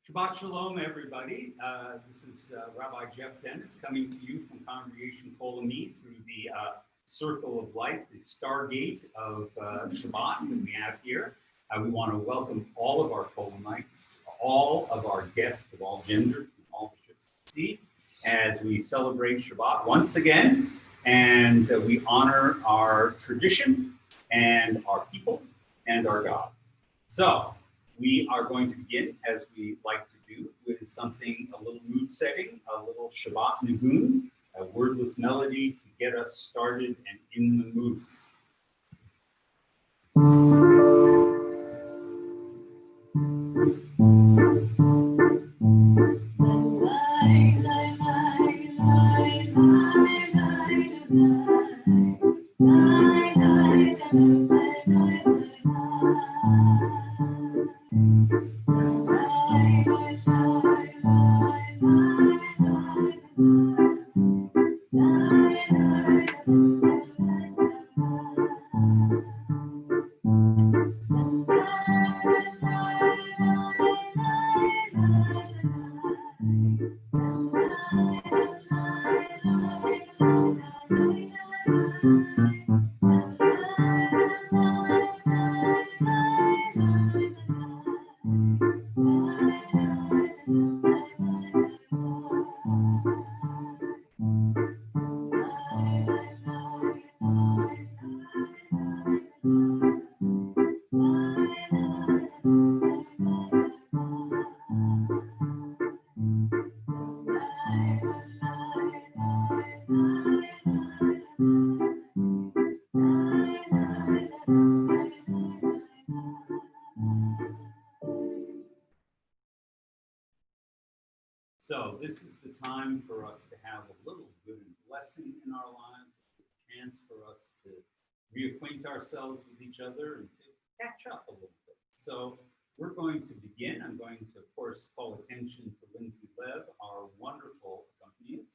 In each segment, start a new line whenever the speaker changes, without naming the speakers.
Shabbat Shalom, everybody. This is Rabbi Jeff Dennis coming to you from Congregation Kol Ami through the Circle of Light, the Stargate of Shabbat that we have here. We want to welcome all of our Kol Amites, all of our guests of all genders and all the ships at sea, as we celebrate Shabbat once again, and we honor our tradition and our people and our God. So, we are going to begin, as we like to do, with something, a little mood setting, a little Shabbat Nigun, a wordless melody to get us started and in the mood. So this is the time for us to have a little good blessing in our lives, a chance for us to reacquaint ourselves with each other and to catch up a little bit. So we're going to begin. I'm going to, of course, call attention to Lindsay Lev, our wonderful accompanist,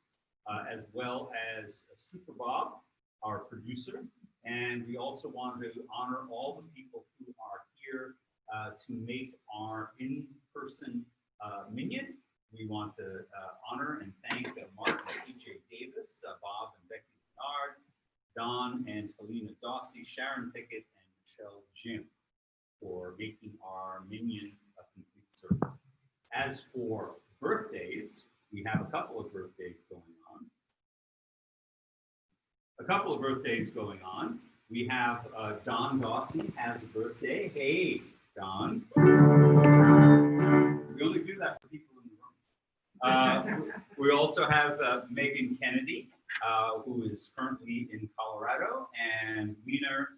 as well as Super Bob, our producer. And we also want to honor all the people who are here to make our in-person minyan. We want to honor and thank Mark and PJ Davis, Bob and Becky Bernard, Don and Helena Dossie, Sharon Pickett, and Michelle Jim for making our minyan a complete circle. As for birthdays, we have a couple of birthdays going on. We have Don Dossie has a birthday. Hey, Don. We only do that for people in the room. We also have Megan Kennedy, who is currently in Colorado, and Wiener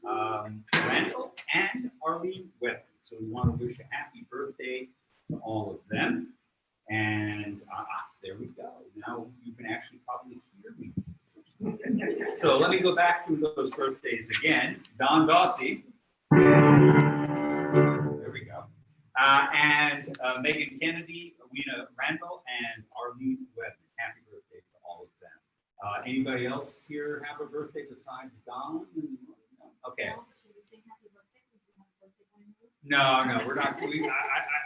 Randall and Arlene Webb. So we want to wish a happy birthday to all of them. And there we go. Now you can actually probably hear me. So let me go back through those birthdays again. Don Dossie. There we go. And Megan Kennedy, Wiener Randall, and Arlene Webb. Happy birthday to all of them. Anybody else here have a birthday besides Don? Okay. No, we're not.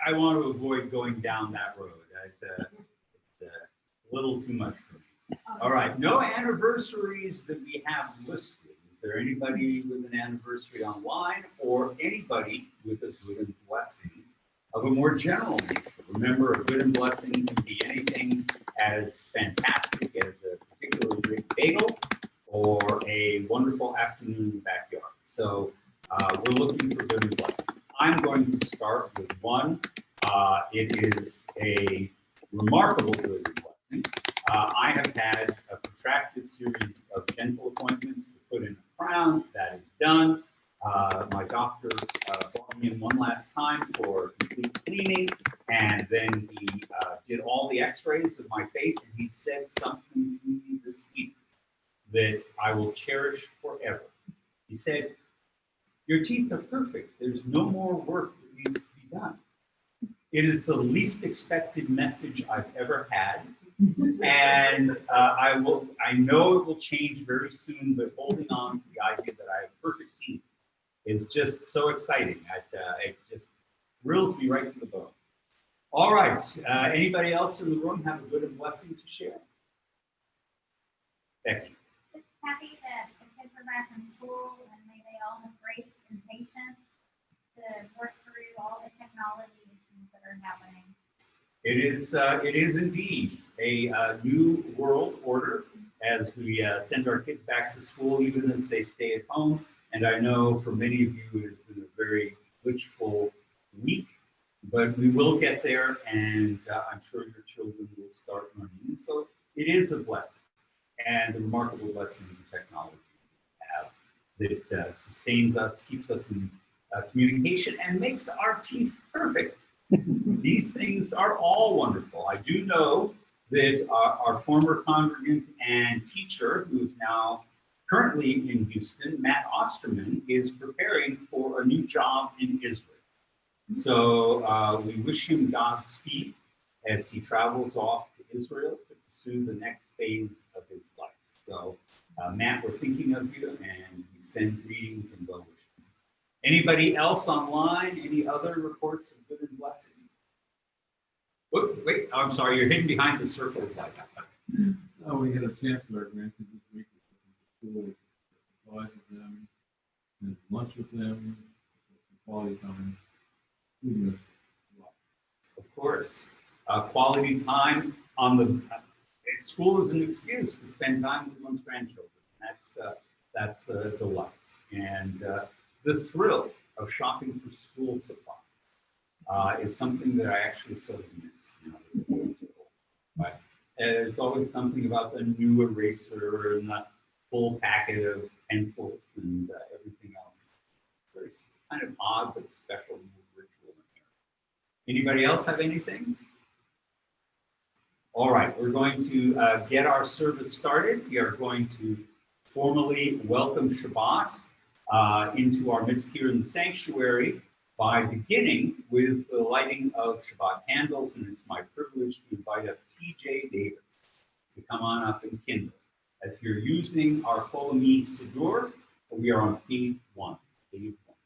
I want to avoid going down that road. It's a little too much for me. All right. No anniversaries that we have listed. Is there anybody with an anniversary online or anybody with a good and blessing of a more general nature? Remember, a good and blessing can be anything as fantastic as a particularly great bagel or a wonderful afternoon in the backyard. So we're looking for good and blessing. I'm going to start with one. It is a remarkable good and blessing. I have had a protracted series of dental appointments to put in a crown. That is done. My doctor brought me in one last time for complete cleaning, and then he did all the x-rays of my face, and he said something to me this week that I will cherish forever. He said, "Your teeth are perfect. There's no more work that needs to be done." It is the least expected message I've ever had. And I know it will change very soon, but holding on to the idea that I have perfect teeth is just so exciting. It just thrills me right to the bone. All right. Anybody else in the room have a good and blessing to share? Becky.
Just happy that the kids are back in school and may they all have grace and patience to work through all the technology issues that are happening.
It is indeed a new world order as we send our kids back to school, even as they stay at home. And I know for many of you, it has been a very glitchful week, but we will get there, and I'm sure your children will start learning. And so it is a blessing, and a remarkable blessing in the technology we have that sustains us, keeps us in communication, and makes our teeth perfect. These things are all wonderful. I do know that our former congregant and teacher, who is now currently in Houston, Matt Osterman, is preparing for a new job in Israel. So we wish him Godspeed as he travels off to Israel to pursue the next phase of his life. So Matt, we're thinking of you, and we send greetings and well wishes. Anybody else online? Any other reports of good and blessing? Oh, wait, I'm sorry, you're hidden behind the circle.
Oh, we had a chancellor granted this week to school, advise with them, and lunch with them, quality time.
Of course, quality time on the school is an excuse to spend time with one's grandchildren. That's a delight, and the thrill of shopping for school supplies is something that I actually sort of miss. But there's always something about the new eraser and the full packet of pencils and everything else. It's very kind of odd but special ritual in here. Anybody else have anything? All right, we're going to get our service started. We are going to formally welcome Shabbat into our midst here in the sanctuary by beginning with the lighting of Shabbat candles, and it's my privilege to invite up T.J. Davis to come on up and kindle. If you're using our Kol Ami Siddur, we are on page 1. Page 1.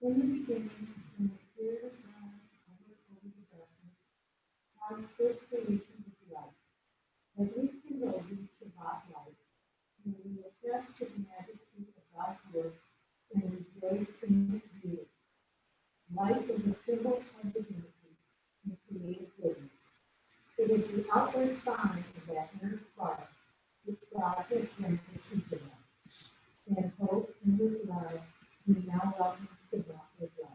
In the beginning, in the spirit of God, over the darkness, our first creation was light. As we kindle these Shabbat lights, may we attest to the majesty of God's work and rejoice in His beauty. Light is a symbol of divinity and creative goodness. It is the outward sign of that inner spark which God has sent to each of us. And hope in His love, we now welcome Shabbat with love.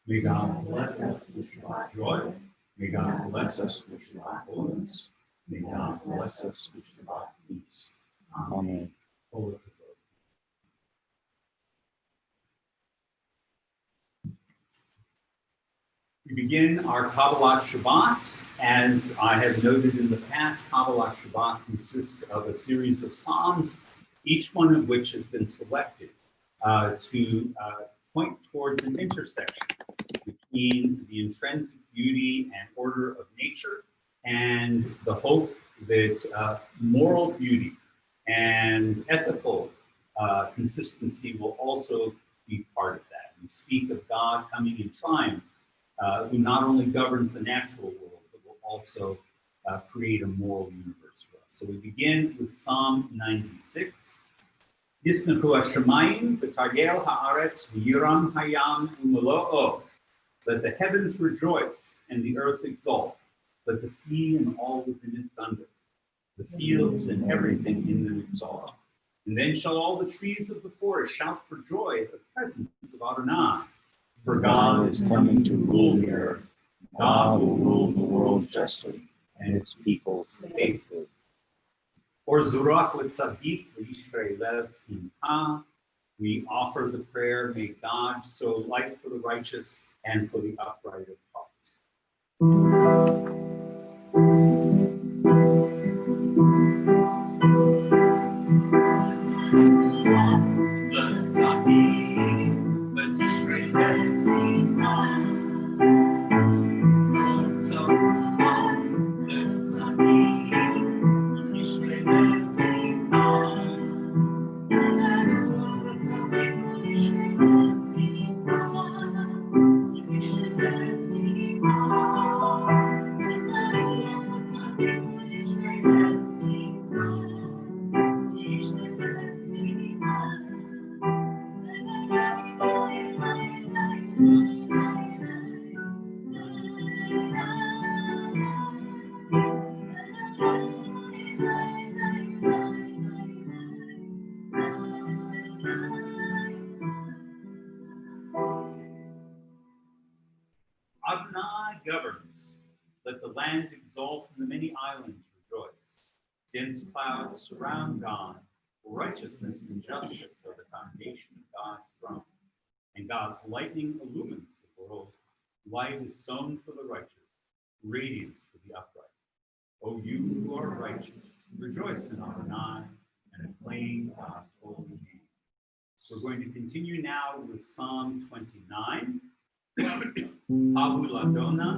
May God bless us with Shabbat joy. May God bless us with Shabbat holiness. May God bless us with Shabbat peace. Amen. We begin our Kabbalat Shabbat. As I have noted in the past, Kabbalat Shabbat consists of a series of psalms, each one of which has been selected to point towards an intersection between the intrinsic beauty and order of nature and the hope that moral beauty and ethical consistency will also be part of that. We speak of God coming in triumph, who not only governs the natural world, but will also create a moral universe for us. So we begin with Psalm 96. Yisnachu hashamayim v'targel haaretz v'yiram hayam u'melo'o. Let the heavens rejoice and the earth exult. Let the sea and all within it thunder. The fields and everything in them exalt. And then shall all the trees of the forest shout for joy at the presence of Adonai. For God
is coming to rule the earth. God will rule the world justly, and its people faithfully.
Or Zurach Litzadik V'Yisrael Simcha, we offer the prayer, may God sow light for the righteous and for the upright of heart. Litzadik V'Yisrael Simcha. Adonai governs. Let the land exult and the many islands rejoice. Dense clouds surround God. Righteousness and justice are the foundation of God's throne. And God's lightning illumines the world. Light is sown for the righteous, radiance for the upright. O you who are righteous, rejoice in Adonai and acclaim God's holy name. We're going to continue now with Psalm 29. Abu Ladona.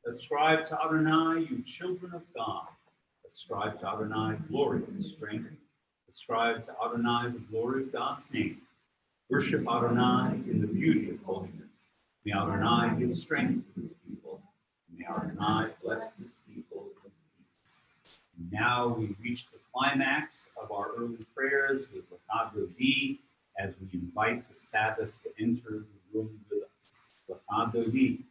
Ascribe to Adonai, you children of God. Ascribe to Adonai glory and strength. Ascribe to Adonai the glory of God's name. Worship Adonai in the beauty of holiness. May Adonai give strength to his people. May Adonai bless his people with peace. Now we reach the climax of our early prayers with L'chad Dodi as we invite the Sabbath to enter the room with us. L'chad Dodi.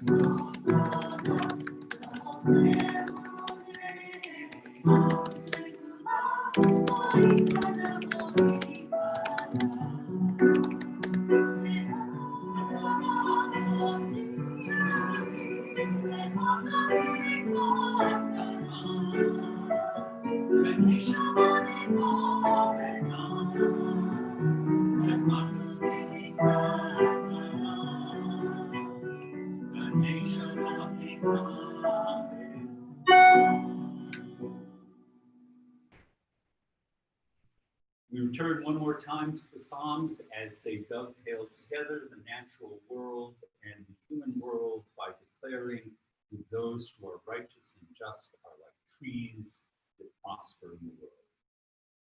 We return one more time to the Psalms as they dovetail together the natural world and the human world by declaring that those who are righteous and just are like trees that prosper in the world.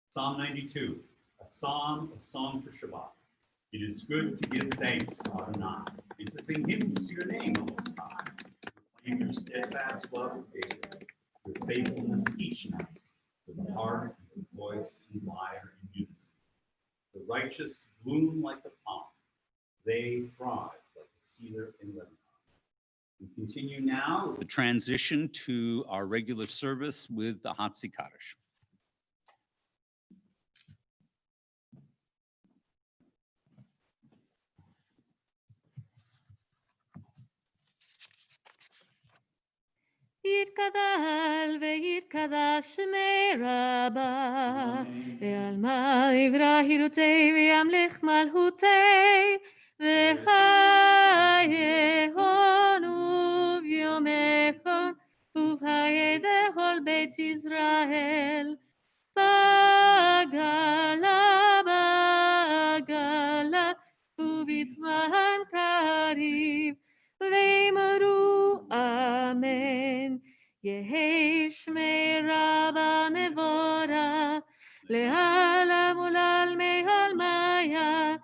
Psalm 92, a song for Shabbat. It is good to give thanks to Adonai and to sing hymns to your name, O Most High. Proclaim your steadfast love of David, your faithfulness each night, with a harp and a voice and lyre in unison. The righteous bloom like a palm. They thrive like a cedar in Lebanon. We continue now with the transition to our regular service with the Hatzi Kaddish.
יתגדל ויתקדש שמי רבה, ועל מה יברא וימלך מלכותי, וחייהון וביומכון, ובחיי כל בית ישראל. בגלה, ובזמן קריב, ואמרו אמן. יהי שמי רבה מבורך, לעלם ולעלמי עלמיה.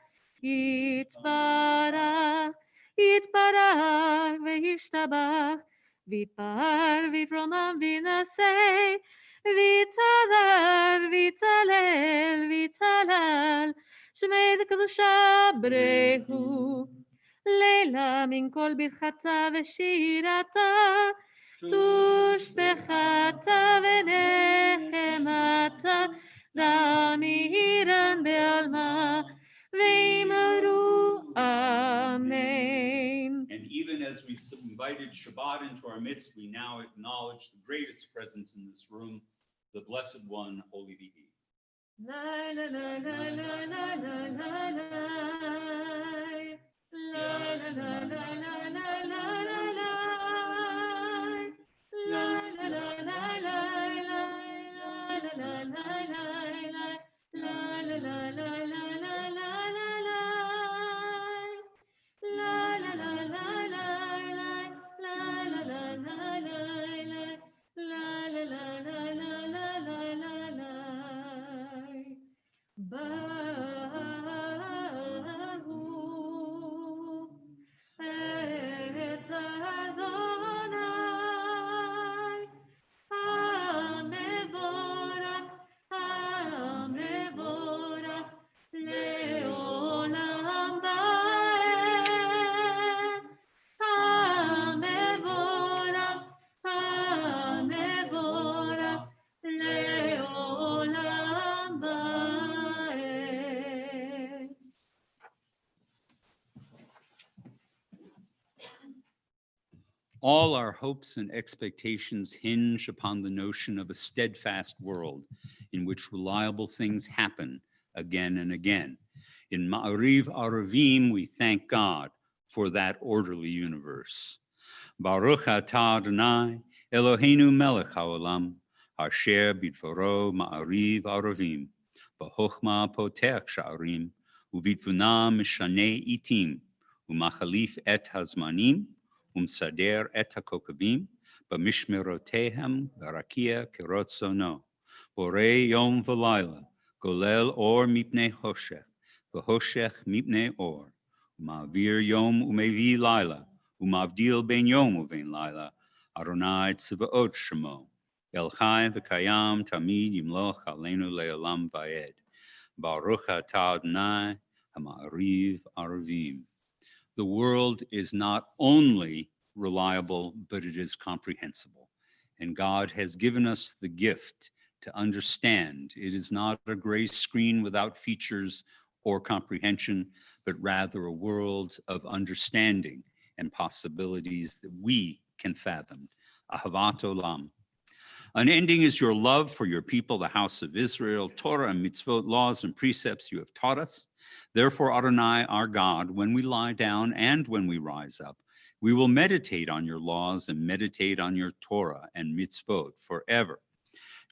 יתברך, יתברך וישתבח, ויתפאר ויתרומם וינשא, ויתהדר ויתהלל ויתהלל, שמי קדושה ברכו. לילה מן כל ברכתה ושירתה, תושבחתה ונחמתה, דמירן בעלמה, ואמרו אמן.
And even as we invited Shabbat into our midst, we now acknowledge the greatest presence in this room, the Blessed One, Holy be He.
La la la la la la la la la. La la la la la la la la la. La la la la la la la la la la. La la la la la la la la la. La la la la la la la la la la. La la la la la la la la la. Baruch et Adonai, Hamevorach, Hamevorach, Leolam Vaed. Hamevorach, Hamevorach, Leolam Vaed.
All our hopes and expectations hinge upon the notion of a steadfast world in which reliable things happen again and again. In Ma'ariv Aravim, we thank God for that orderly universe. Baruch atah Adonai, Eloheinu melech haolam, asher bidvaro Ma'ariv Aravim, b'chochma potech sha'arim, uvitvuna mishanei itim, umachalif et hazmanim, ומסדר את הכוכבים במשמרותיהם ברקיע כרצונו. בורא יום ולילה, גולל אור מפני חושך, וחושך מפני אור. ומעביר יום ומביא לילה, ומבדיל בין יום ובין לילה. אדוני צבאות שמו. אל חי וקיים תמיד ימלוך עלינו לעולם ועד. ברוך אתה אדוני המעריב ערבים. The world is not only reliable, but it is comprehensible. And God has given us the gift to understand. It is not a gray screen without features or comprehension, but rather a world of understanding and possibilities that we can fathom. Ahavat Olam. Unending is your love for your people, the house of Israel, Torah and mitzvot, laws and precepts you have taught us. Therefore, Adonai, our God, when we lie down and when we rise up, we will meditate on your laws and meditate on your Torah and mitzvot forever.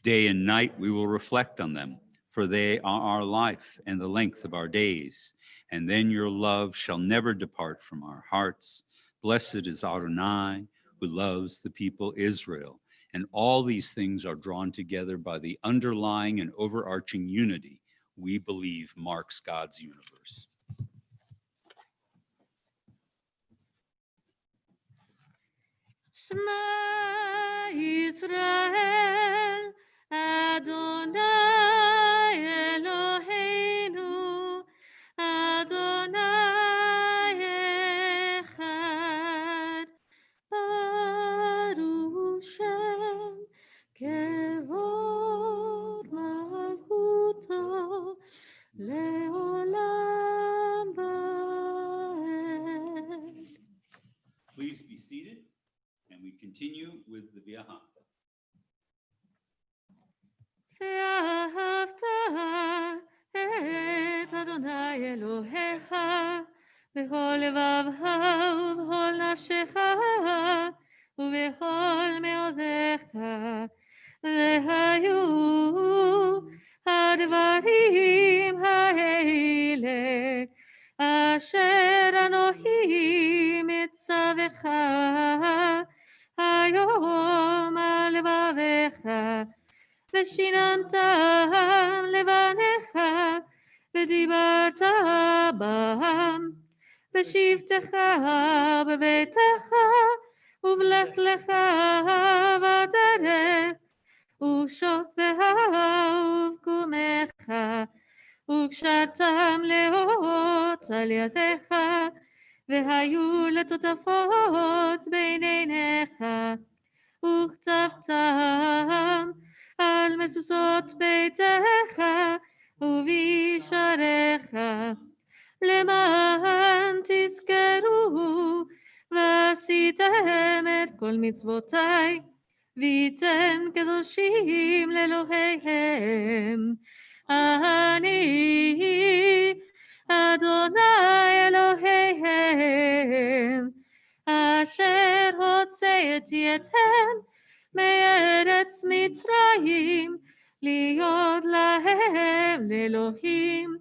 Day and night we will reflect on them, for they are our life and the length of our days. And then your love shall never depart from our hearts. Blessed is Adonai, who loves the people Israel. And all these things are drawn together by the underlying and overarching unity we believe marks God's universe.
Shema Yisrael, Adonai Eloheinu, Adonai Echad, Baruch Shem, Kevod Malchuto, Leolam Vaed.
Please be seated, and we continue with the V'ahavta.
ואהבת את אדוני אלוהיך בכל לבבך ובכל נפשך ובכל מאודיך, והיו הדברים האלה אשר אנוכי מצווך היום על לבביך, ושיננתם לבניך, ודיברת בם, בשבתך בביתך, ובלכתך בדרך, ובשוכבך ובקומך, וקשרתם לאות על ידיך, והיו לטוטפות בין עיניך, וכתבתם על מזוזות ביתך ובישעריך, למען תזכרו ועשיתם את כל מצוותיי, והייתם קדושים לאלוהיהם. אני אדוני אלוהיהם, אשר הוצאתי אתכם מארץ מצרים, להיות להם לאלוהים.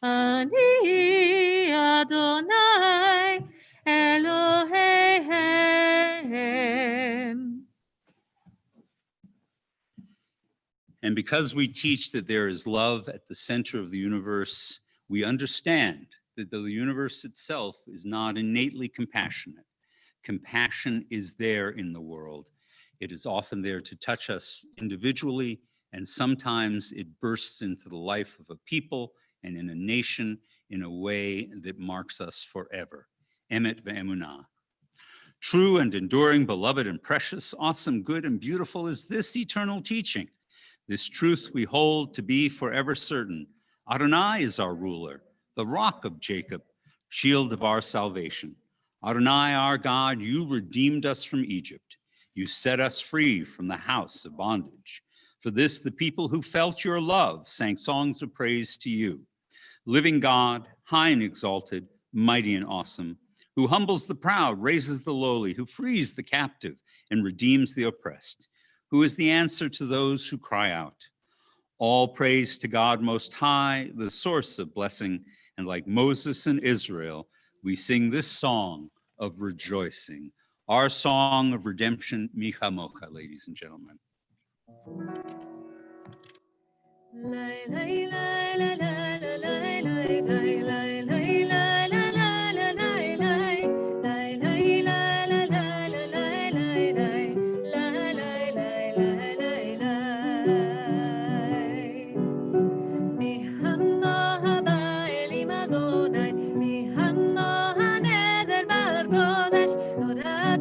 אני אדוני אלוהיהם.
And because we teach that there is love at the center of the universe, we understand that the universe itself is not innately compassionate. Compassion is there in the world. It is often there to touch us individually, and sometimes it bursts into the life of a people and in a nation in a way that marks us forever. Emet ve'emunah. True and enduring, beloved and precious, awesome, good and beautiful is this eternal teaching. This truth we hold to be forever certain. Adonai is our ruler, the rock of Jacob, shield of our salvation. Adonai, our God, you redeemed us from Egypt. You set us free from the house of bondage. For this, the people who felt your love sang songs of praise to you. Living God, high and exalted, mighty and awesome, who humbles the proud, raises the lowly, who frees the captive and redeems the oppressed, who is the answer to those who cry out. All praise to God Most High, the source of blessing, and like Moses and Israel, we sing this song of rejoicing, our song of redemption, Micha Mocha, ladies and gentlemen.
נורא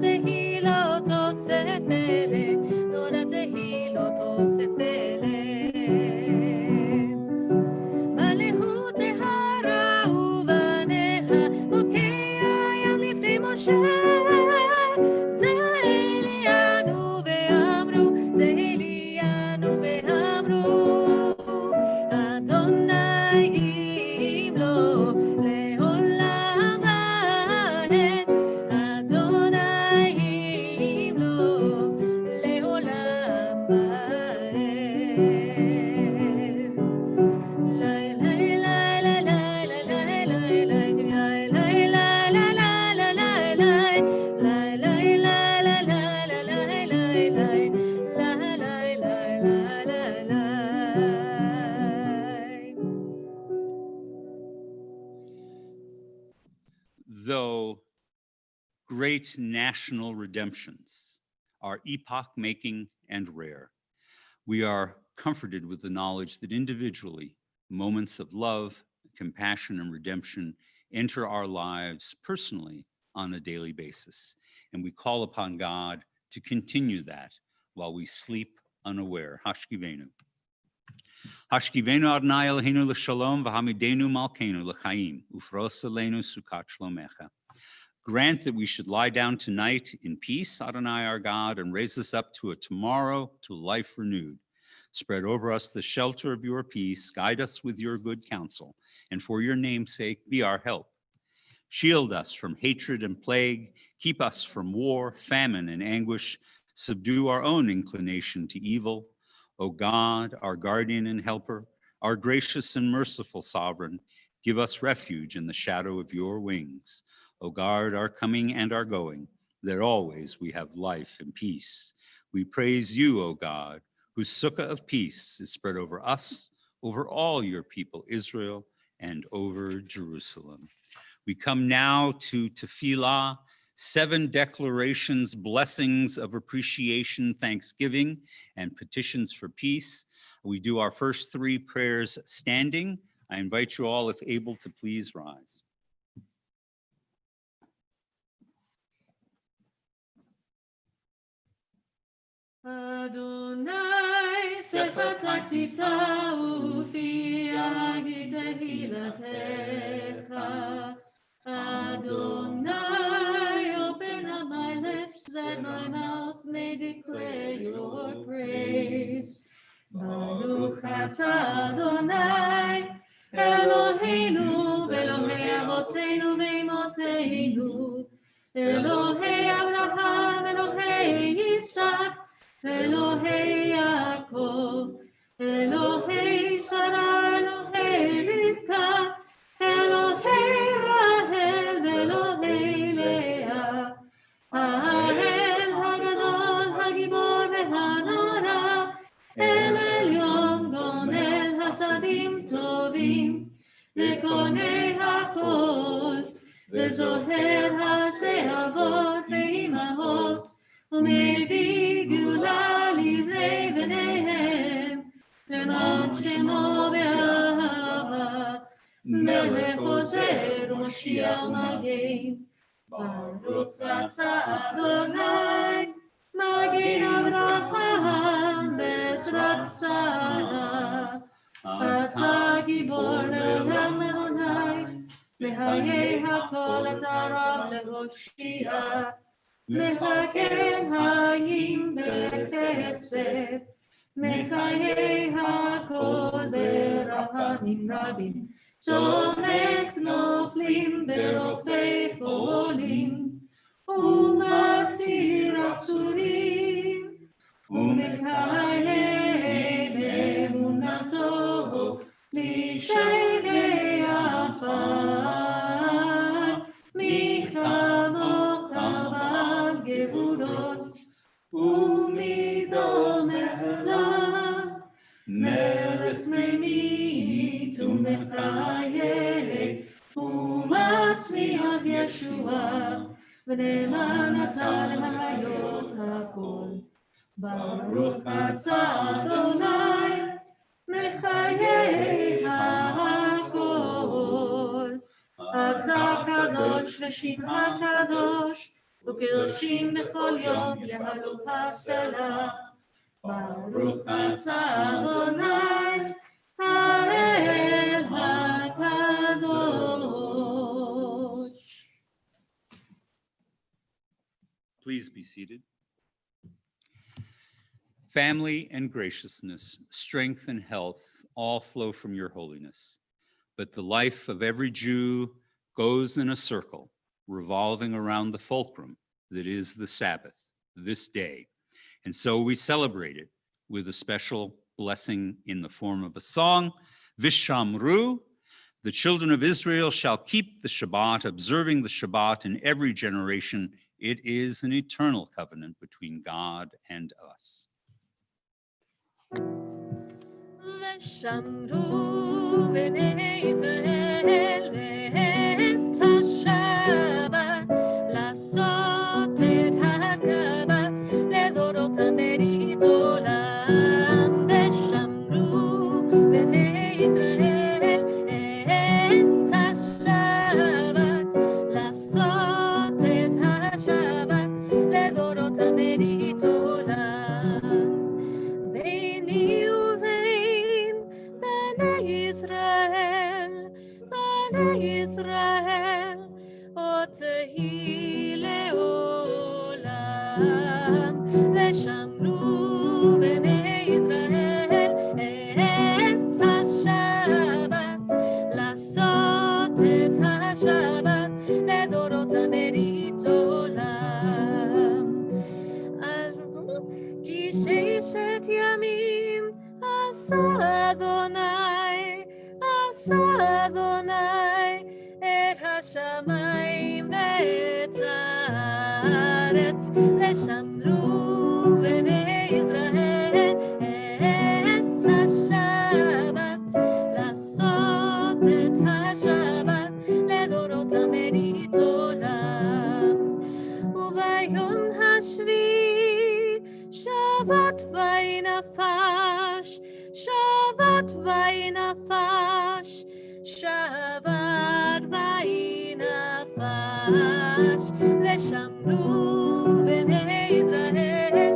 great national redemptions are epoch-making and rare. We are comforted with the knowledge that individually, moments of love, compassion, and redemption enter our lives personally on a daily basis. And we call upon God to continue that while we sleep unaware. Hashkivenu. Hashkivenu Adonai Eloheinu l'shalom v'hamidenu malkeinu l'chaim ufros aleinu sukat shlomecha. Grant that we should lie down tonight in peace, Adonai our God, and raise us up to a tomorrow to life renewed. Spread over us the shelter of your peace, guide us with your good counsel, and for your name's sake, be our help. Shield us from hatred and plague, keep us from war, famine, and anguish, subdue our own inclination to evil. O God, our guardian and helper, our gracious and merciful sovereign, give us refuge in the shadow of your wings. O guard our coming and our going, that always we have life and peace. We praise you, O God, whose sukkah of peace is spread over us, over all your people, Israel, and over Jerusalem. We come now to Tefillah, 7 declarations, blessings of appreciation, thanksgiving, and petitions for peace. We do our first 3 prayers standing. I invite you all, if able, to please rise.
Adonai, sefatak tiftau fi yagi tehilatecha. Adonai, open up my lips that my mouth may declare your praise. Baruch atah Adonai, Eloheinu, Elohei Avotenu ve'imoteinu, Elohei Abraham, Elohei Yitzhak, Elohei Yaakov, Elohei Sarah, Elohei Rivka, Elohei Rahel, Elohei Leah, Ha'el Hagadol, Hagibor ve'hanara, El Elyon, Gomel Hasadim Tovim, Ve'konei HaKol, Ve'zoher HaSe'avot ve'imahot, U'mevii Geula livrei bneihem, Le'man Shemo be'ahava, Melech Ozer Moshiach U'Magen. Baruch atah Adonai, Magen Avraham be'ezrat Sarah. Atah gibor le'olam Adonai, Mehayei hakol et harav le'Hoshia. Mechaken hayim bechesed, Mechayei hakol berachamim rabim, Tzomech noflim berofei cholim, Umatir asurim, Umekayei be'emunato, Lishelei afar, Michamocha ba'al gevurot, Umido mehla, Melech memit umechayeh, Umatzmiach Yeshua, V'ne'eman atah lehayot hakol. Baruch atah Adonai, Mechayei hakol. Atah kadosh v'shimcha kadosh, U'kedoshim b'chol yom yahalu hasela. Baruch atah Adonai, Ha'el hakadosh.
Please be seated. Family and graciousness, strength and health all flow from your holiness. But the life of every Jew goes in a circle, revolving around the fulcrum that is the Sabbath, this day. And so we celebrate it with a special blessing in the form of a song, Vishamru. The children of Israel shall keep the Shabbat, observing the Shabbat in every generation. It is an eternal covenant between God and us.
ושמרו בני ישראל את השבת לעשות מרית עולם. ביני ובין בני ישראל, עוד תהי לעולם. ושמרו בני ישראל את השבת, לעשות את השבת לדורות מרית עולם. כי ששת ימים עשה אדוני את השמיים ואת הארץ, ושמרו בני ישראל את השבת, לעשות את השבת לדורות מרית עולם. וביום השביעי שבת וינפש, שבת וינפש, ושמרו בני ישראל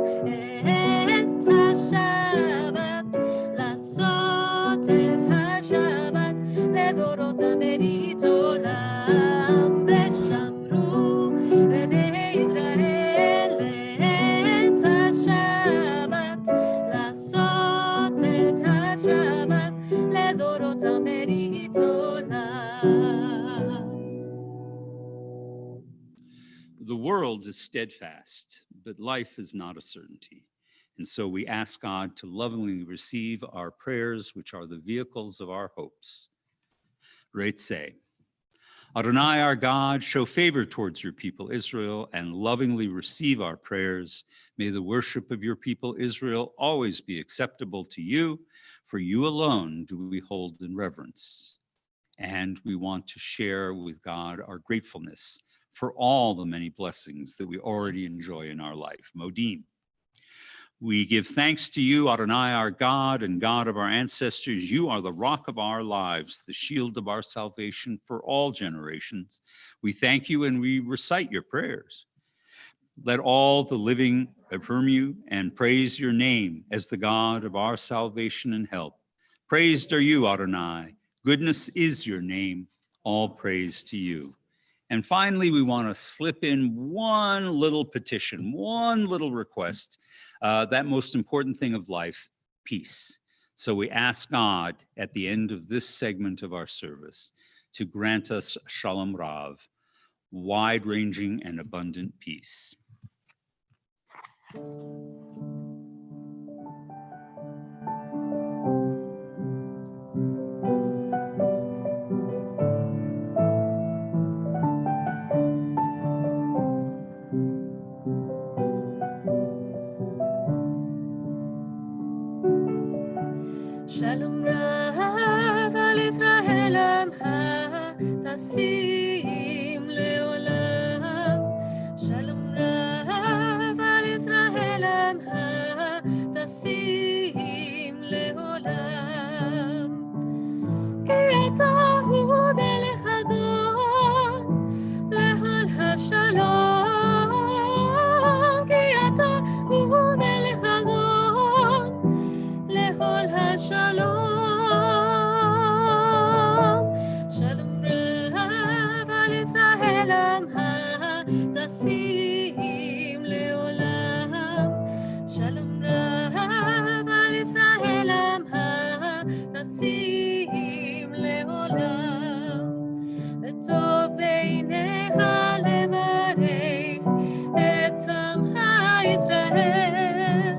את השבת, לעשות את השבת לדורות מרית עולם. ושמרו בני ישראל את השבת, לעשות את השבת לדורות מרית עולם.
The world is steadfast, but life is not a certainty. And so we ask God to lovingly receive our prayers, which are the vehicles of our hopes. Reitzeh. Adonai, our God, show favor towards your people Israel and lovingly receive our prayers. May the worship of your people Israel always be acceptable to you, for you alone do we hold in reverence. And we want to share with God our gratefulness for all the many blessings that we already enjoy in our life. Modim. We give thanks to you, Adonai, our God and God of our ancestors. You are the rock of our lives, the shield of our salvation for all generations. We thank you and we recite your prayers. Let all the living affirm you and praise your name as the God of our salvation and help. Praised are you, Adonai. Goodness is your name. All praise to you. And finally, we want to slip in one little petition, one little request, that most important thing of life, peace. So we ask God at the end of this segment of our service to grant us Shalom Rav, wide-ranging and abundant peace.
Shalom Rav al Israel amha tasim leolam. Shalom Rav al Israel amha tasim leolam. Ki ata hu melech adon lehol hashalom. Ki ata hu melech adon lehol hashalom. Shalom Rav al Israel amha tasim leolam. Shalom Rav al Israel amha tasim leolam. וטוב בעיניך לברך את עמך ישראל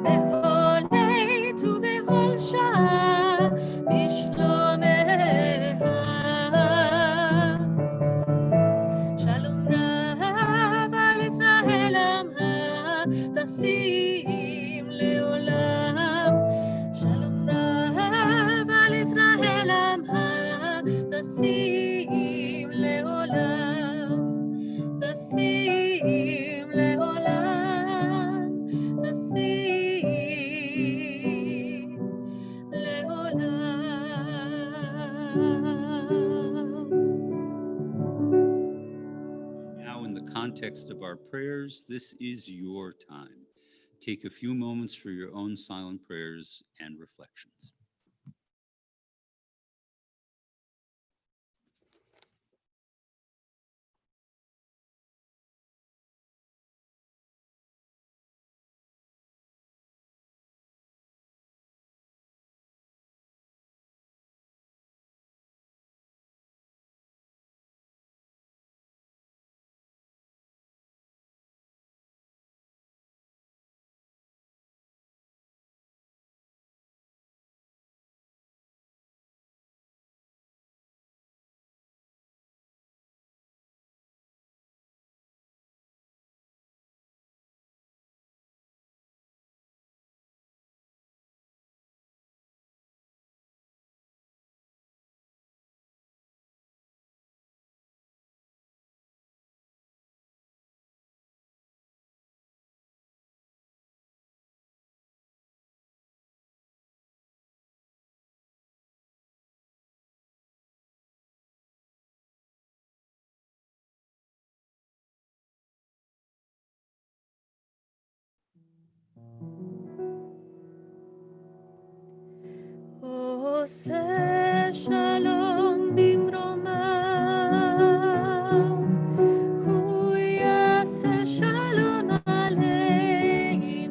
בכל עת ובכל שעה בשלומך. שלום רב על ישראל עמך תשים לעולם. שלום רב על ישראל עמך תשים לעולם. תשים לעולם. תשים לעולם.
Now, in the context context of our prayers, this is your time. Take a few moments for your own silent prayers and reflections.
עושה שלום במרומיו, הוא יעשה שלום עלינו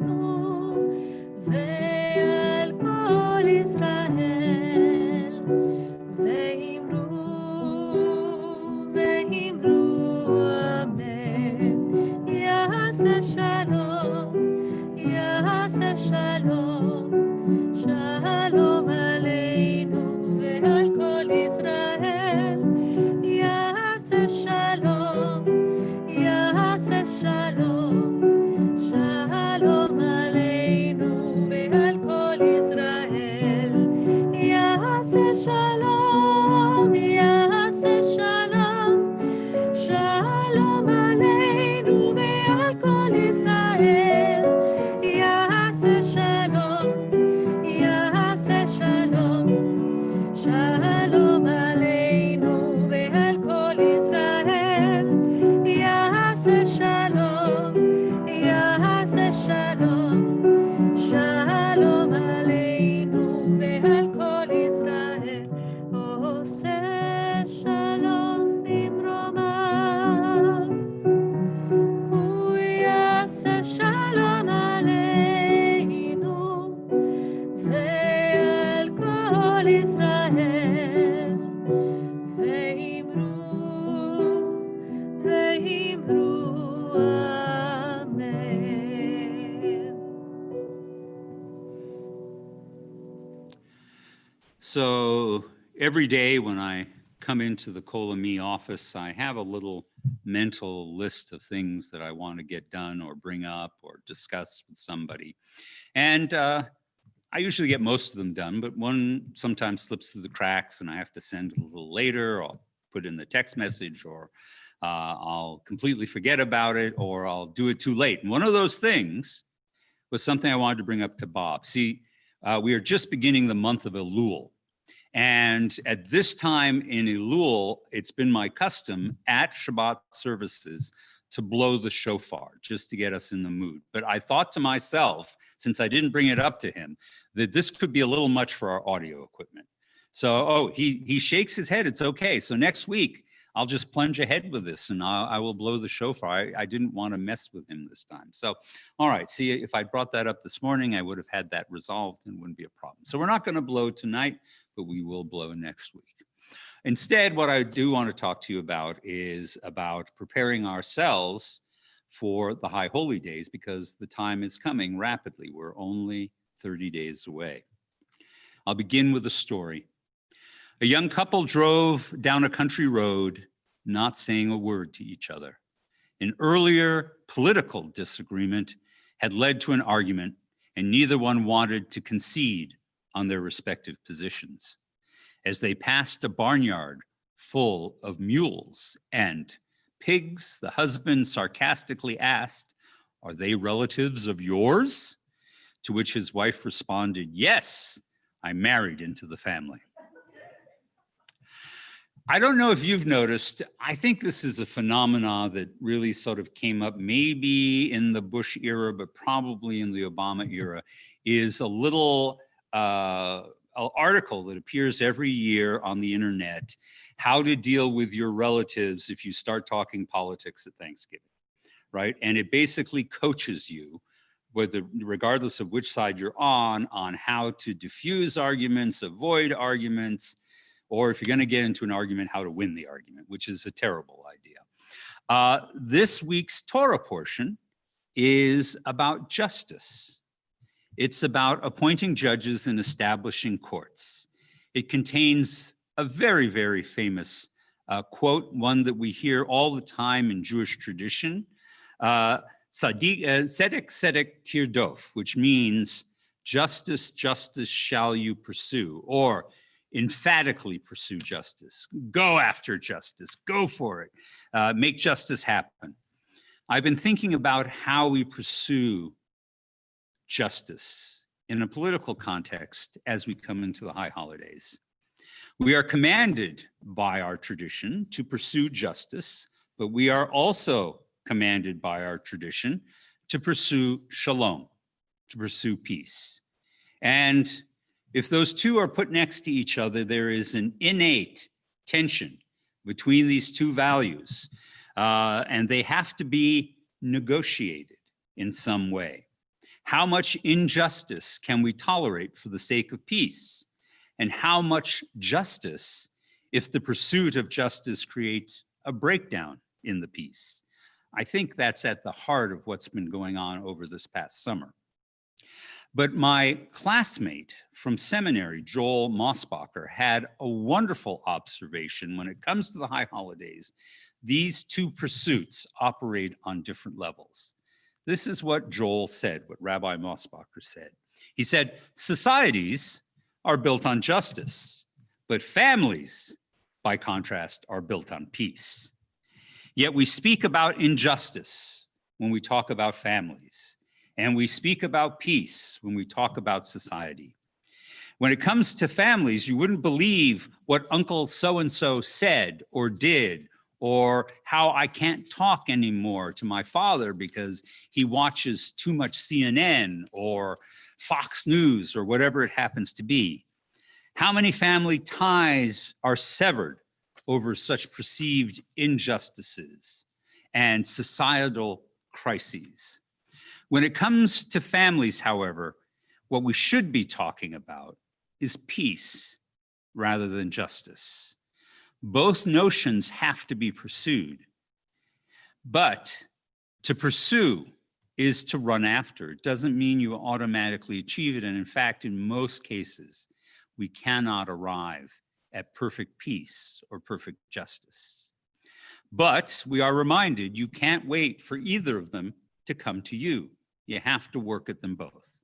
ועל כל ישראל, ואמרו אמן. יעשה שלום, יעשה שלום, שלום עלינו ועל כל ישראל. יעשה שלום, יעשה שלום, שלום עלינו ועל כל ישראל. יעשה שלום, יעשה שלום, שלום עלינו ועל כל ישראל. יעשה שלום, יעשה שלום, שלום עלינו ועל כל ישראל. יעשה שלום, יעשה שלום, שלום עלינו ועל כל ישראל. עושה שלום במרומיו, הוא יעשה שלום עלינו ועל כל ישראל. ואמרו אמן.
So every day when I come into the Kol Ami office, I have a little mental list of things that I want to get done or bring up or discuss with somebody. And I usually get most of them done, but one sometimes slips through the cracks and I have to send it a little later, or I'll put in the text message, or I'll completely forget about it, or I'll do it too late. And one of those things was something I wanted to bring up to Bob. See, we are just beginning the month of Elul. And at this time in Elul, it's been my custom at Shabbat Services to blow the shofar, just to get us in the mood. But I thought to myself, since I didn't bring it up to him, that this could be a little much for our audio equipment. So, he shakes his head, it's okay. So next week, I'll just plunge ahead with this and I will blow the shofar. I didn't want to mess with him this time. So, all right, see, if I brought that up this morning, I would have had that resolved and wouldn't be a problem. So we're not going to blow tonight, but we will blow next week. Instead, what I do want to talk to you about is about preparing ourselves for the High Holy Days, because the time is coming rapidly. We're only 30 days away. I'll begin with a story. A young couple drove down a country road, not saying a word to each other. An earlier political disagreement had led to an argument, and neither one wanted to concede on their respective positions. As they passed a barnyard full of mules and pigs, the husband sarcastically asked, "Are they relatives of yours?" To which his wife responded, "Yes, I married into the family." I don't know if you've noticed, I think this is a phenomenon that really sort of came up maybe in the Bush era, but probably in the Obama era, is a little article that appears every year on the internet, how to deal with your relatives if you start talking politics at Thanksgiving, right? And it basically coaches you, regardless of which side you're on how to diffuse arguments, avoid arguments, or if you're going to get into an argument, how to win the argument, which is a terrible idea. This week's Torah portion is about justice. It's about appointing judges and establishing courts. It contains a very, very famous quote, one that we hear all the time in Jewish tradition, Tzedek, Tzedek Tirdof, which means justice, justice shall you pursue, or emphatically pursue justice. Go after justice. Go for it. Make justice happen. I've been thinking about how we pursue justice in a political context as we come into the high holidays. We are commanded by our tradition to pursue justice, but we are also commanded by our tradition to pursue shalom, to pursue peace. And if those two are put next to each other, there is an innate tension between these two values, and they have to be negotiated in some way. How much injustice can we tolerate for the sake of peace? And how much justice if the pursuit of justice creates a breakdown in the peace? I think that's at the heart of what's been going on over this past summer. But my classmate from seminary, Joel Mossbacher, had a wonderful observation when it comes to the high holidays. These two pursuits operate on different levels. This is what Joel said, what Rabbi Mossbacher said. He said, societies are built on justice, but families, by contrast, are built on peace. Yet we speak about injustice when we talk about families. And we speak about peace when we talk about society. When it comes to families, you wouldn't believe what Uncle so-and-so said or did, or how I can't talk anymore to my father because he watches too much CNN or Fox News or whatever it happens to be. How many family ties are severed over such perceived injustices and societal crises? When it comes to families, however, what we should be talking about is peace rather than justice. Both notions have to be pursued, but to pursue is to run after. It doesn't mean you automatically achieve it, and in fact, in most cases, we cannot arrive at perfect peace or perfect justice. But we are reminded you can't wait for either of them to come to you. You have to work at them both.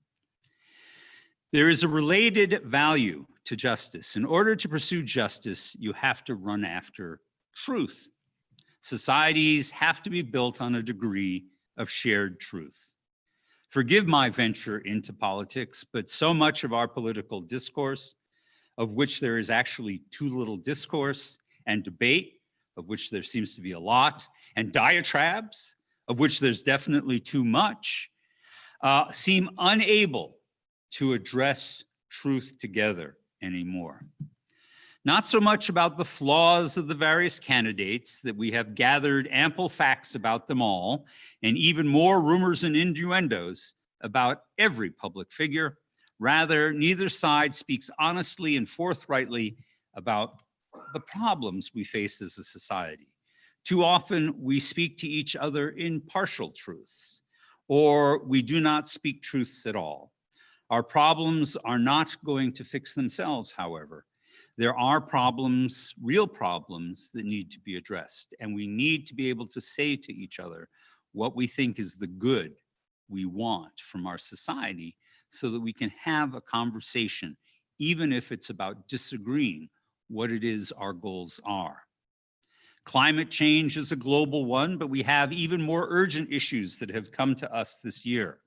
There is a related value to justice. In order to pursue justice, you have to run after truth. Societies have to be built on a degree of shared truth. Forgive my venture into politics, but so much of our political discourse, of which there is actually too little discourse, and debate, of which there seems to be a lot, and diatribes, of which there's definitely too much, seem unable to address truth together anymore. Not so much about the flaws of the various candidates, that we have gathered ample facts about them all, and even more rumors and innuendos about every public figure. Rather, neither side speaks honestly and forthrightly about the problems we face as a society. Too often, we speak to each other in partial truths, or we do not speak truths at all. Our problems are not going to fix themselves, however. There are problems, real problems, that need to be addressed, and we need to be able to say to each other what we think is the good we want from our society so that we can have a conversation, even if it's about disagreeing what it is our goals are. Climate change is a global one, but we have even more urgent issues that have come to us this year.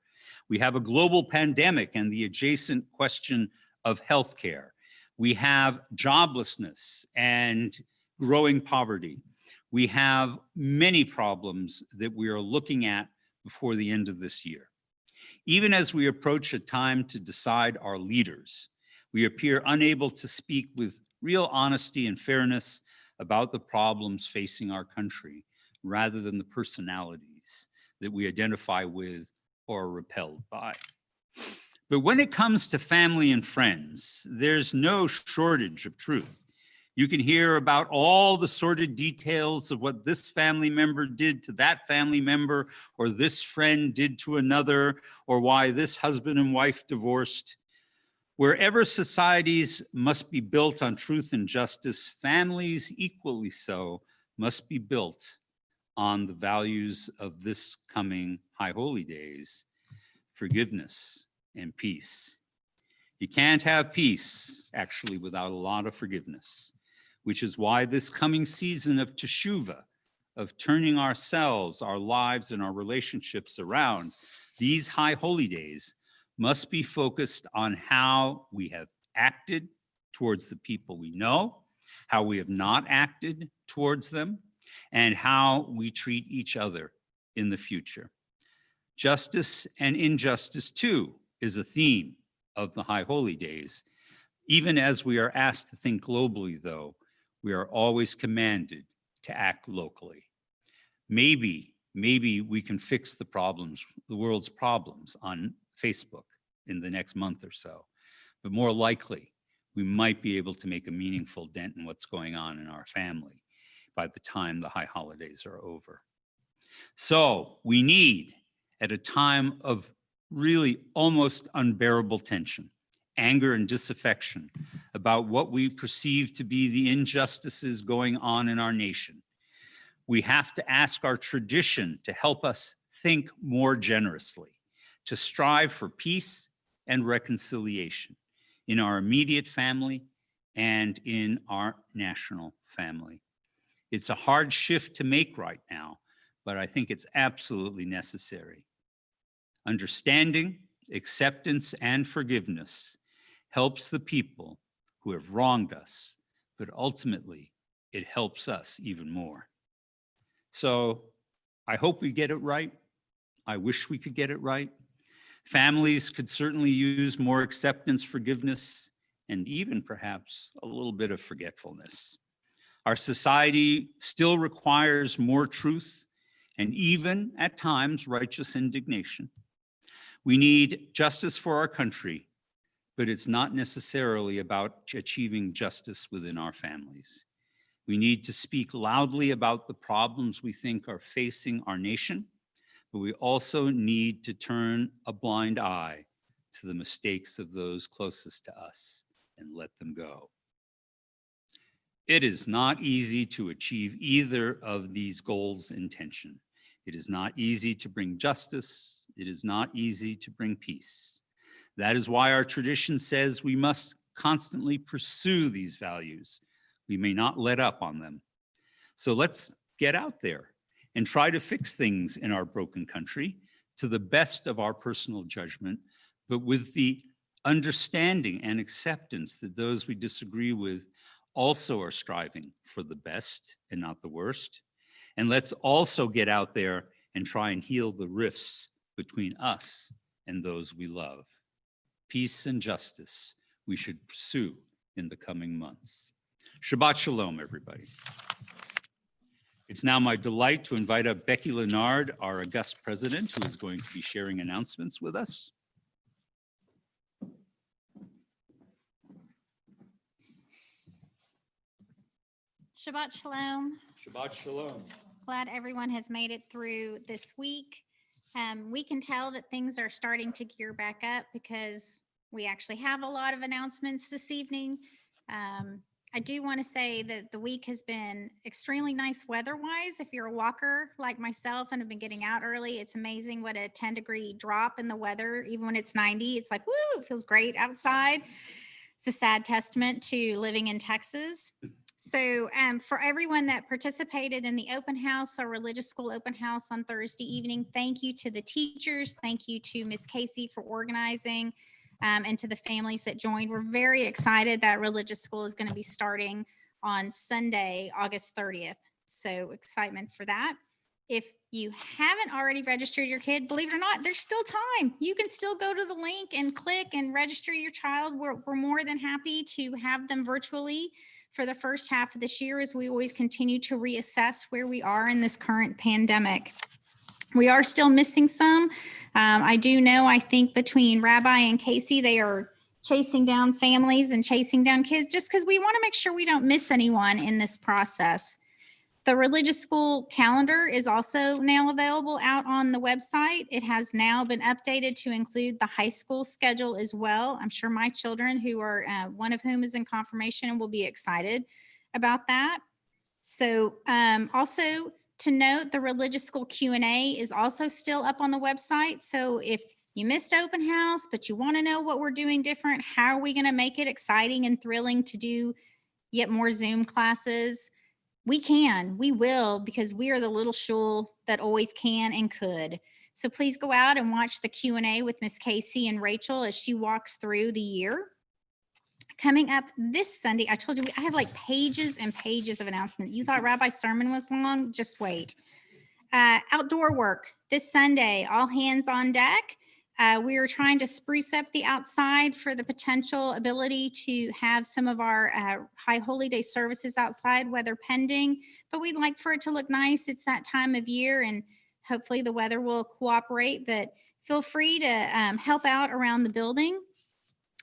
We have a global pandemic and the adjacent question of healthcare. We have joblessness and growing poverty. We have many problems that we are looking at before the end of this year. Even as we approach a time to decide our leaders, we appear unable to speak with real honesty and fairness about the problems facing our country, rather than the personalities that we identify with or are repelled by. But when it comes to family and friends, there's no shortage of truth. You can hear about all the sordid details of what this family member did to that family member, or this friend did to another, or why this husband and wife divorced. Wherever societies must be built on truth and justice, families equally so must be built on the values of this coming High Holy Days: forgiveness and peace. You can't have peace, actually, without a lot of forgiveness, which is why this coming season of Teshuvah, of turning ourselves, our lives, and our relationships around, these High Holy Days must be focused on how we have acted towards the people we know, how we have not acted towards them, and how we treat each other in the future. Justice and injustice, too, is a theme of the High Holy Days. Even as we are asked to think globally, though, we are always commanded to act locally. Maybe we can fix the world's problems on Facebook in the next month or so, but more likely, we might be able to make a meaningful dent in what's going on in our family by the time the high holidays are over. So we need, at a time of really almost unbearable tension, anger and disaffection about what we perceive to be the injustices going on in our nation, we have to ask our tradition to help us think more generously, to strive for peace and reconciliation in our immediate family and in our national family. It's a hard shift to make right now, but I think it's absolutely necessary. Understanding, acceptance, and forgiveness helps the people who have wronged us, but ultimately it helps us even more. So I hope we get it right. I wish we could get it right. Families could certainly use more acceptance, forgiveness, and even perhaps a little bit of forgetfulness. Our society still requires more truth and even at times righteous indignation. We need justice for our country, but it's not necessarily about achieving justice within our families. We need to speak loudly about the problems we think are facing our nation, but we also need to turn a blind eye to the mistakes of those closest to us and let them go. It is not easy to achieve either of these goals in tension. It is not easy to bring justice. It is not easy to bring peace. That is why our tradition says we must constantly pursue these values. We may not let up on them. So let's get out there and try to fix things in our broken country to the best of our personal judgment, but with the understanding and acceptance that those we disagree with also are striving for the best and not the worst. And let's also get out there and try and heal the rifts between us and those we love. Peace and justice we should pursue in the coming months. Shabbat Shalom, everybody. It's now my delight to invite up Becky Leonard, our august president, who is going to be sharing announcements with us.
Shabbat Shalom.
Shabbat Shalom.
Glad everyone has made it through this week. We can tell that things are starting to gear back up because we actually have a lot of announcements this evening. I do want to say that the week has been extremely nice weather-wise. If you're a walker like myself and have been getting out early, it's amazing what a 10-degree drop in the weather, even when it's 90, it's like, woo, it feels great outside. It's a sad testament to living in Texas. So for everyone that participated in the open house, our religious school open house on Thursday evening, thank you to the teachers. Thank you to Miss Casey for organizing and to the families that joined. We're very excited that religious school is going to be starting on Sunday, August 30th. So excitement for that. If you haven't already registered your kid, believe it or not, there's still time. You can still go to the link and click and register your child. We're more than happy to have them virtually for the first half of this year as we always continue to reassess where we are in this current pandemic. We are still missing some. I do know, I think between Rabbi and Casey, they are chasing down families and chasing down kids just because we want to make sure we don't miss anyone in this process. The religious school calendar is also now available out on the website. It has now been updated to include the high school schedule as well. I'm sure my children, who are one of whom is in confirmation, will be excited about that. So also to note, the religious school Q&A is also still up on the website. So if you missed open house, but you want to know what we're doing different, how are we going to make it exciting and thrilling to do yet more Zoom classes? We will, because we are the little shul that always can and could. So please go out and watch the Q&A with Miss Casey and Rachel as she walks through the year. Coming up this Sunday, I told you, I have like pages and pages of announcements. You thought Rabbi's sermon was long? Just wait. Outdoor work this Sunday, all hands on deck. We are trying to spruce up the outside for the potential ability to have some of our High Holy Day services outside, weather pending, but we'd like for it to look nice. It's that time of year and hopefully the weather will cooperate, but feel free to help out around the building.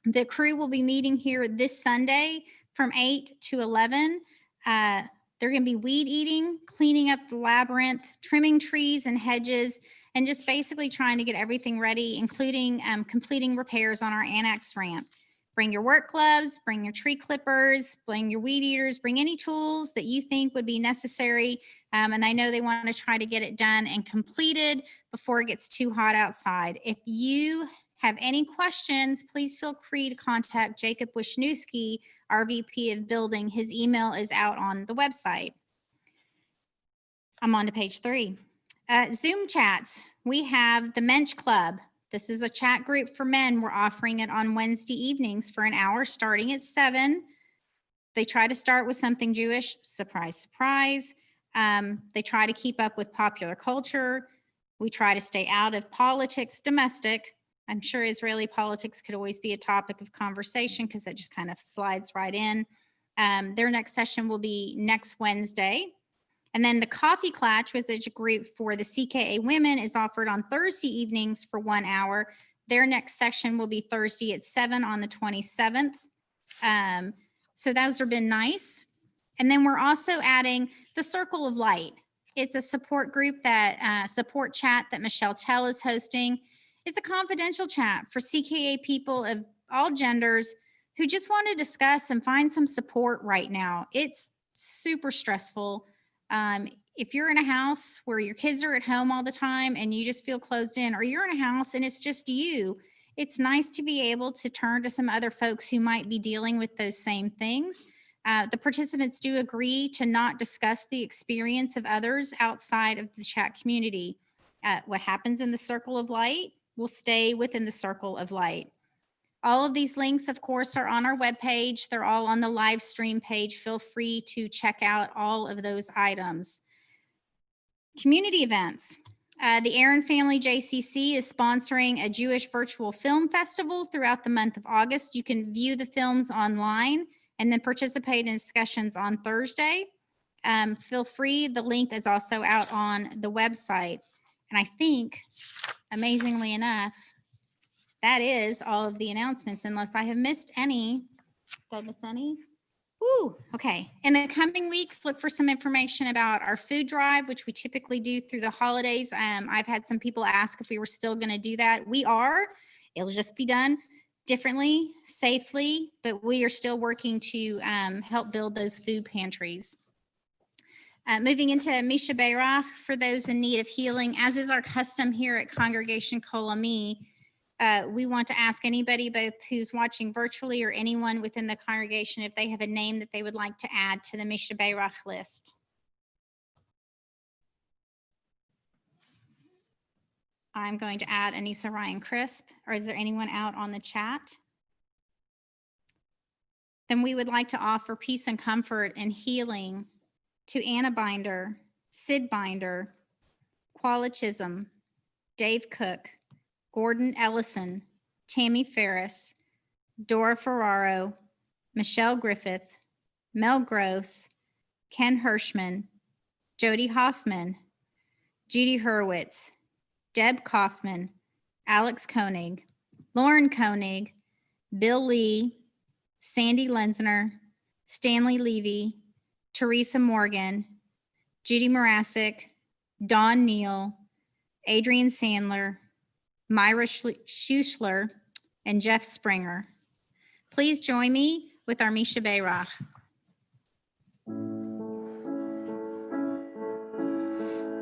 The crew will be meeting here this Sunday from 8 to 11. They're going to be weed eating, cleaning up the labyrinth, trimming trees and hedges, and just basically trying to get everything ready, including completing repairs on our annex ramp. Bring your work gloves, bring your tree clippers, bring your weed eaters, bring any tools that you think would be necessary. And I know they want to try to get it done and completed before it gets too hot outside. If you have any questions, please feel free to contact Jacob Wisniewski, our VP of Building. His email is out on the website. I'm on to page 3. Zoom chats. We have the Mensch Club. This is a chat group for men. We're offering it on Wednesday evenings for an hour starting at 7. They try to start with something Jewish. Surprise, surprise. They try to keep up with popular culture. We try to stay out of politics, domestic. I'm sure Israeli politics could always be a topic of conversation because that just kind of slides right in. Their next session will be next Wednesday. And then the Coffee Clatch, which is a group for the CKA women, is offered on Thursday evenings for 1 hour. Their next session will be Thursday at 7 on the 27th. So those have been nice. And then we're also adding the Circle of Light. It's a support group that support chat that Michelle Tell is hosting. It's a confidential chat for CKA people of all genders who just want to discuss and find some support right now. It's super stressful. If you're in a house where your kids are at home all the time and you just feel closed in, or you're in a house and it's just you, it's nice to be able to turn to some other folks who might be dealing with those same things. The participants do agree to not discuss the experience of others outside of the chat community. What happens in the Circle of Light will stay within the Circle of Light. All of these links, of course, are on our webpage. They're all on the live stream page. Feel free to check out all of those items. Community events. The Aaron Family JCC is sponsoring a Jewish virtual film festival throughout the month of August. You can view the films online and then participate in discussions on Thursday. Feel free. The link is also out on the website. And I think, amazingly enough, that is all of the announcements, unless I have missed any. Did I miss any? Woo, okay. In the coming weeks, look for some information about our food drive, which we typically do through the holidays. I've had some people ask if we were still going to do that. We are. It'll just be done differently, safely, but we are still working to help build those food pantries. Moving into Misha Beirach, for those in need of healing, as is our custom here at Congregation Kol Ami, we want to ask anybody, both who's watching virtually or anyone within the congregation, if they have a name that they would like to add to the Misha Beirach list. I'm going to add Anissa Ryan Crisp, or is there anyone out on the chat? Then we would like to offer peace and comfort and healing to Anna Binder, Sid Binder, Quala Chisholm, Dave Cook, Gordon Ellison, Tammy Ferris, Dora Ferraro, Michelle Griffith, Mel Gross, Ken Hirschman, Jody Hoffman, Judy Hurwitz, Deb Kaufman, Alex Koenig, Lauren Koenig, Bill Lee, Sandy Lenzner, Stanley Levy, Teresa Morgan, Judy Morasic, Dawn Neal, Adrian Sandler, Myra Schuschler, and Jeff Springer. Please join me with our Misha Beirach.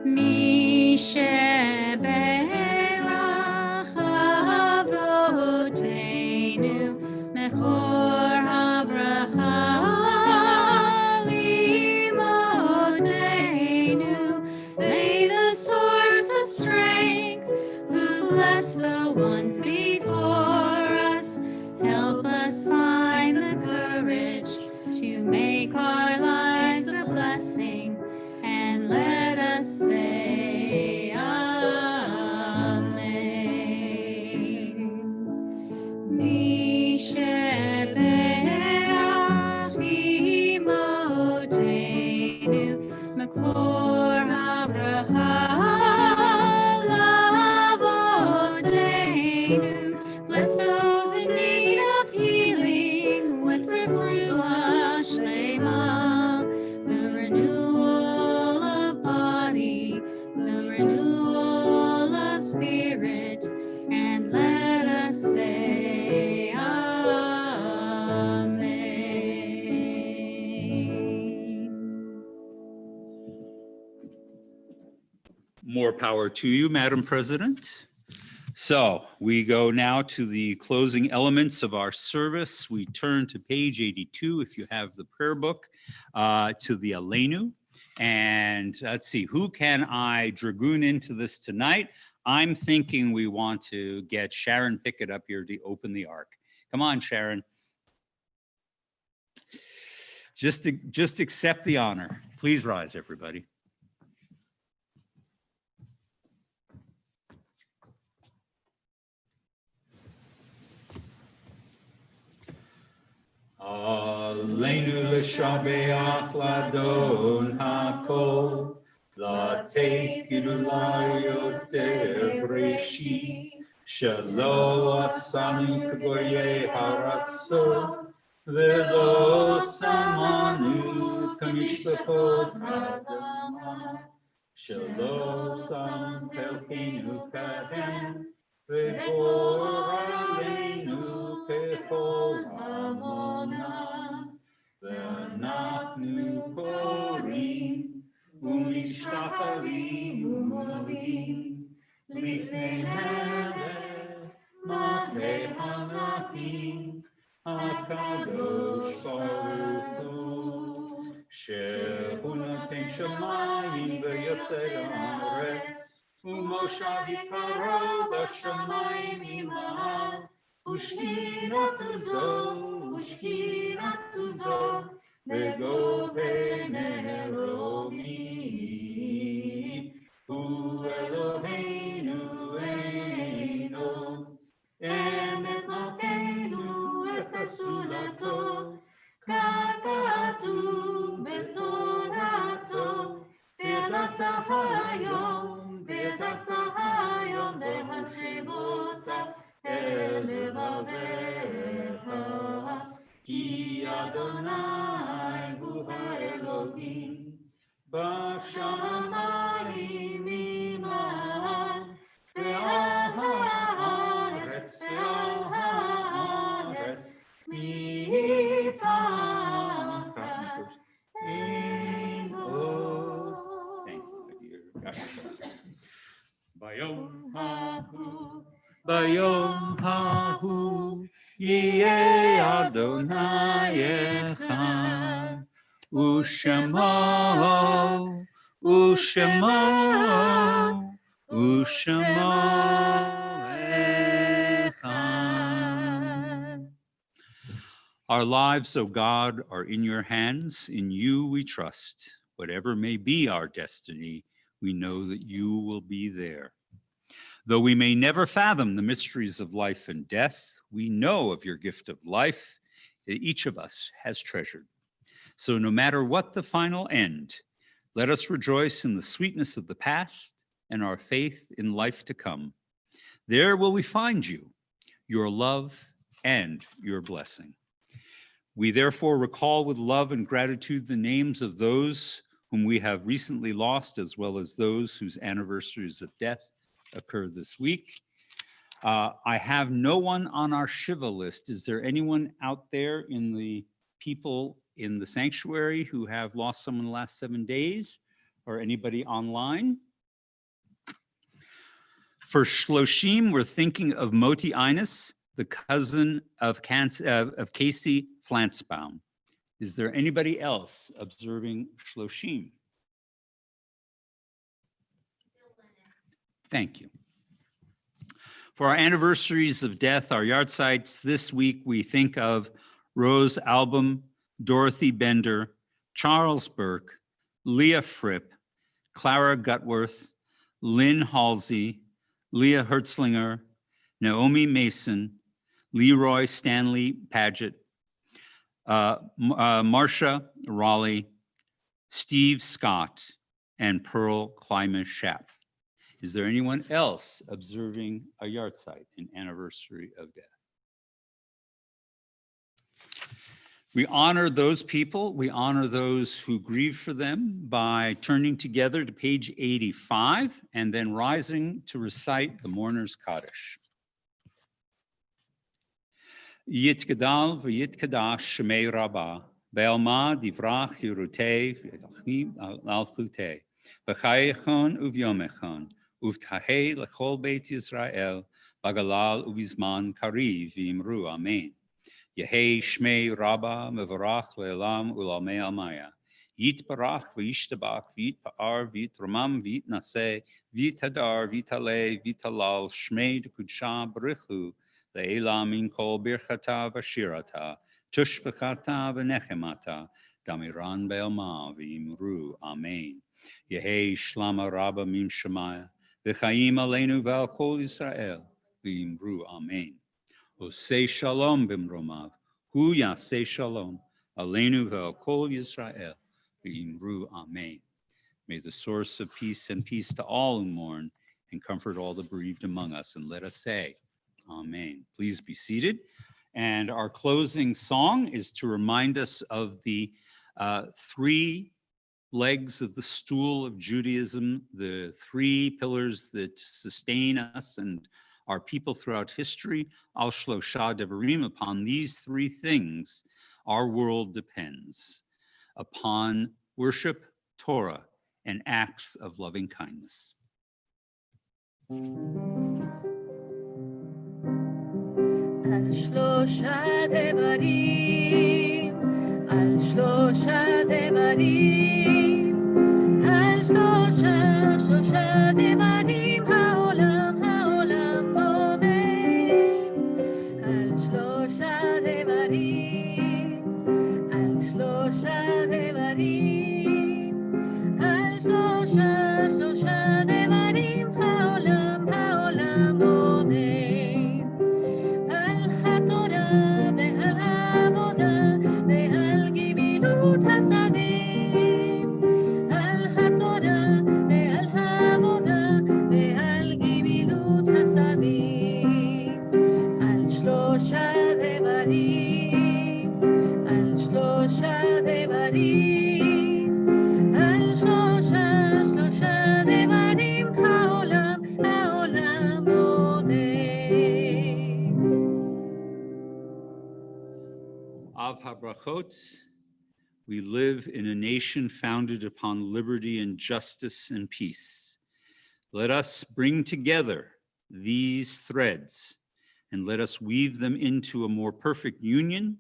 Misha Beirach Avoteinu Mechor HaBracha Limotenu. May the source of strength, who bless the ones before us, help us find the courage to make our lives a blessing, and let us say Amen. Misha Be'ach Imotenu Makor HaBracha Lavotenu. Bless those in need of healing with refuah shlema, the renewal of body, the renewal of spirit, and let us say Amen.
More power to you, Madam President. So we go now to the closing elements of our service. We turn to page 82, if you have the prayer book, to the Aleinu. And let's see, who can I dragoon into this tonight? I'm thinking we want to get Sharon Pickett up here to open the ark. Come on, Sharon. Just accept the honor. Please rise, everybody. Aleinu l'shabeach ladon hakol, latei kidulayos debreshit, shelo asanu k'goyei haratzot, velo samanu k'mishpachot ha'adamah, shelo sam pelkenu kahem, v'gor aleinu kechol hamona, v'anachnu korim u'mishtacharim u'modim lifnei melech malchei hamachim hakadosh baruch hu, shehu noten shamayim v'yosei haaretz, ומושב יקרו בשמיים ממעל, ושכינתו זו, בגובה מרומים. הוא אלוהינו אינו, אמת מלכנו אפס זולתו, ככתוב בתורתו, וידעת היום להשבות אל לבביך, כי אדוני הוא האלוהים בשמיים ממעל, ועל הארץ מתחת אין עוד. Thank you, my dear. ביום ההוא יהיה אדוני אחד, ושמו אחד. Our lives, O God, are in your hands. In you we trust. Whatever may be our destiny, we know that you will be there. Though we may never fathom the mysteries of life and death, we know of your gift of life that each of us has treasured. So no matter what the final end, let us rejoice in the sweetness of the past and our faith in life to come. There will we find you, your love and your blessing. We therefore recall with love and gratitude the names of those whom we have recently lost, as well as those whose anniversaries of death occur this week. I have no one on our Shiva list. Is there anyone out there in the people in the sanctuary who have lost someone in the last 7 days, or anybody online? For Shloshim, we're thinking of Moti Inus, the cousin of Casey Flansbaum. Is there anybody else observing Shloshim? Thank you. For our anniversaries of death, our yahrzeits this week, we think of Rose Album, Dorothy Bender, Charles Burke, Leah Fripp, Clara Gutworth, Lynn Halsey, Leah Hertzlinger, Naomi Mason, Leroy Stanley Paget, Marcia Raleigh, Steve Scott, and Pearl Klima Schapp. Is there anyone else observing a yahrzeit, an anniversary of death? We honor those people, we honor those who grieve for them by turning together to page 85 and then rising to recite the mourner's Kaddish. Yitgadal v'yitkadash shemei rabbah, be'alma divrach yirutei v'yachim al-chutei, v'chayechon uvyomechon, uv'tahei l'chol beit Yisrael, bagalal uvizman kariv v'imru amen. Yehei shmei rabbah mevarach le'elam u'lamei almaya. Yitbarach v'yishtabach v'yitpa'ar v'yitramam v'yitnaseh v'yitadar v'yitaleh v'yitalal shmei d'kudsha b'richu le'elam min kol birchata v'shirata tushbechata v'nechemata damiran be'alma v'yimru amen. Yehei shlama rabbah min shemaya v'chaim aleinu v'al kol Yisrael v'yimru amen. Osei shalom bimromav, hu yasei shalom, aleinu ve'al kol Yisrael, v'yimru amen. May the source of peace and peace to all who mourn and comfort all the bereaved among us. And let us say, amen. Please be seated. And our closing song is to remind us of the three legs of the stool of Judaism, the three pillars that sustain us and our people throughout history. Al Shlosha Devarim, upon these three things, our world depends: upon worship, Torah, and acts of loving kindness.
על שלושה דברים, על שלושה דברים, על שלושה דברים, העולם עומד. על שלושה דברים, על שלושה דברים, על שלושה דברים, העולם עומד. על התורה ועל העבודה ועל גמילות השדה. על התורה ועל העבודה ועל גמילות השדה. על שלושה דברים, על שלושה דברים, על שלושה דברים, העולם עומד.
Av HaBrachot, we live in a nation founded upon liberty and justice and peace. Let us bring together these threads and let us weave them into a more perfect union,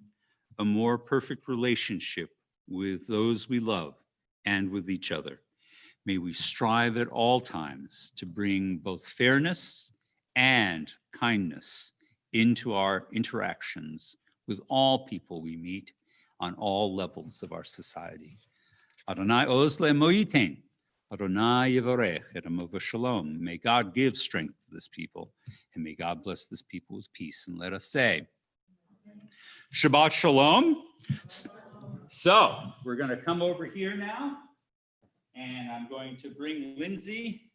a more perfect relationship with those we love and with each other. May we strive at all times to bring both fairness and kindness into our interactions with all people we meet on all levels of our society. Adonai oz le'moyitein. Adonai yivarech et amo v'shalom. May God give strength to this people, and may God bless this people with peace. And let us say, Shabbat Shalom. So we're going to come over here now, and I'm going to bring Lindsay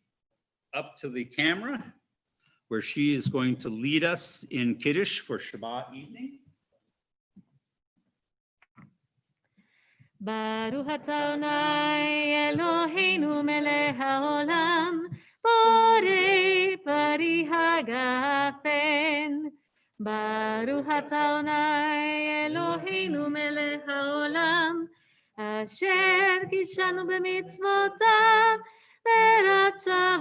up to the camera, where she is going to lead us in Kiddush for Shabbat evening.
Baruch atah Adonai Eloheinu melech haolam, borei pari hagafen. Baruch atah Adonai Eloheinu melech haolam, asher kidshanu b'mitzvotav v'ratzavanu,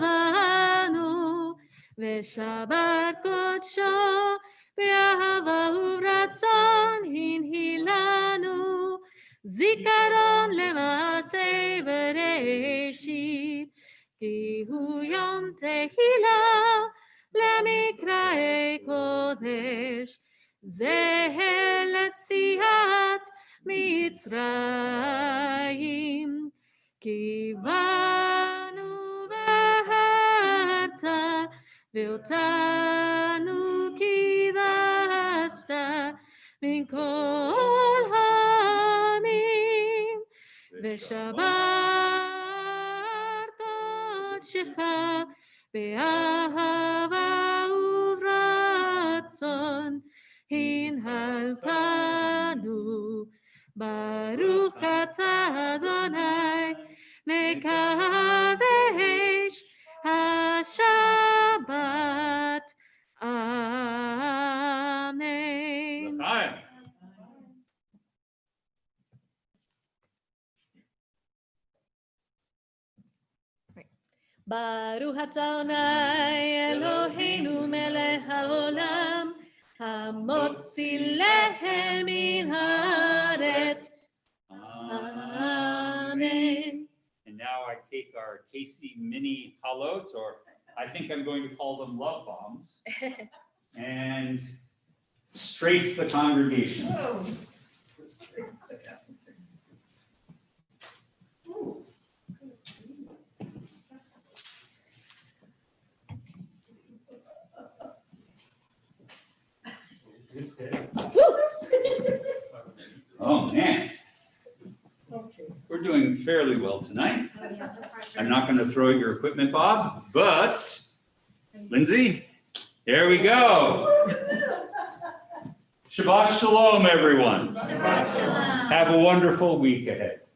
v'shabbat kodsho b'ahava u'ratzon hinhilanu. Zikaron למעשה בראשית, כי הוא יום תהילה למקראי קודש, זהה לסיעת מצרים. כי באנו בהרת ואותנו קידשת מן כל העמים, ושבת קודשך באהבה וברצון הנהלתנו. ברוך אתה אדוני מקדש השבת. אמן. Baruch atah Adonai Eloheinu melech haolam, hamotzi lehem min haaretz. Amen.
And now I take our Casey mini halot, or I think I'm going to call them love bombs, and strafe the congregation. Oh, man. We're doing fairly well tonight. I'm not going to throw at your equipment, Bob, but Lindsay, here we go. Shabbat Shalom, everyone.
Shabbat Shalom.
Have a wonderful week ahead.